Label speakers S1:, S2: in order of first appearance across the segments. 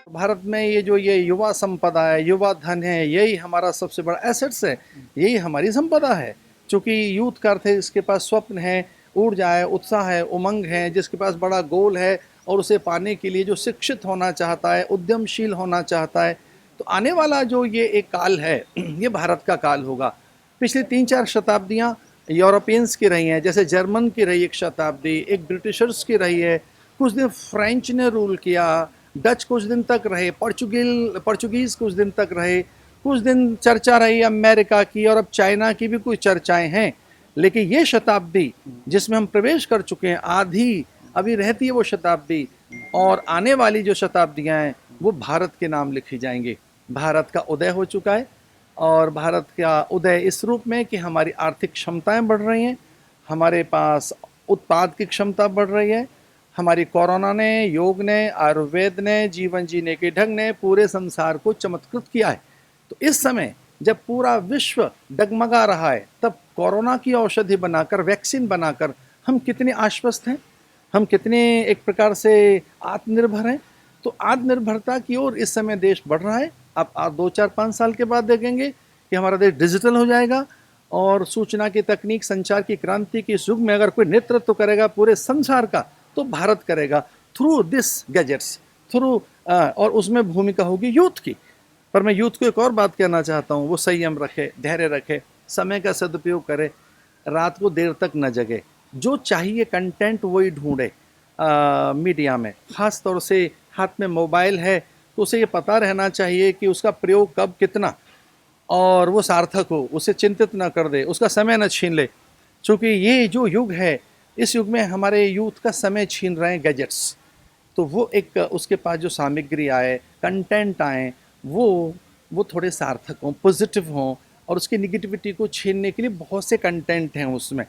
S1: भारत में ये युवा संपदा है, युवा धन है, यही हमारा सबसे बड़ा एसेट्स है, यही हमारी संपदा है। चूँकि यूथ का अर्थ है इसके पास स्वप्न है, ऊर्जा है, उत्साह है, उमंग है, जिसके पास बड़ा गोल है और उसे पाने के लिए जो शिक्षित होना चाहता है, उद्यमशील होना चाहता है। तो आने वाला जो ये एक काल है, ये भारत का काल होगा। पिछली 3-4 शताब्दियाँ यूरोपियंस की रही हैं, जैसे जर्मन की रही एक शताब्दी, एक ब्रिटिशर्स की रही है, कुछ दिन फ्रेंच ने रूल किया, डच कुछ दिन तक रहे, पोर्चुगीज़ कुछ दिन तक रहे, कुछ दिन चर्चा रही अमेरिका की और अब चाइना की भी कुछ चर्चाएं हैं। लेकिन ये शताब्दी जिसमें हम प्रवेश कर चुके हैं, आधी अभी रहती है वो शताब्दी, और आने वाली जो शताब्दियां हैं वो भारत के नाम लिखी जाएंगी। भारत का उदय हो चुका है, और भारत का उदय इस रूप में कि हमारी आर्थिक क्षमताएं बढ़ रही हैं, हमारे पास उत्पाद की क्षमता बढ़ रही है। हमारी कोरोना ने, योग ने, आयुर्वेद ने, जीवन जीने के ढंग ने पूरे संसार को चमत्कृत किया है। तो इस समय जब पूरा विश्व डगमगा रहा है, तब कोरोना की औषधि बनाकर, वैक्सीन बनाकर हम कितने आश्वस्त हैं, हम कितने एक प्रकार से आत्मनिर्भर हैं। तो आत्मनिर्भरता की ओर इस समय देश बढ़ रहा है। अब आप 2-4-5 साल के बाद देखेंगे कि हमारा देश डिजिटल हो जाएगा, और सूचना की तकनीक, संचार की क्रांति के इस युग में अगर कोई नेतृत्व करेगा पूरे संसार का, तो भारत करेगा थ्रू दिस गैजेट्स, थ्रू और उसमें भूमिका होगी यूथ की। पर मैं यूथ को एक और बात कहना चाहता हूँ, वो संयम रखे, धैर्य रखे, समय का सदुपयोग करे, रात को देर तक न जगे, जो चाहिए कंटेंट वही ढूंढे मीडिया में। ख़ास तौर से हाथ में मोबाइल है तो उसे ये पता रहना चाहिए कि उसका प्रयोग कब, कितना, और वो सार्थक हो, उसे चिंतित ना कर दे, उसका समय न छीन ले। चूँकि ये जो युग है, इस युग में हमारे यूथ का समय छीन रहे हैं गैजेट्स। तो वो एक उसके पास जो सामग्री आए, कंटेंट आए, वो थोड़े सार्थक हों, पॉजिटिव हों, और उसकी निगेटिविटी को छीनने के लिए बहुत से कंटेंट हैं उसमें।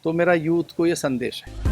S1: तो मेरा यूथ को ये संदेश है।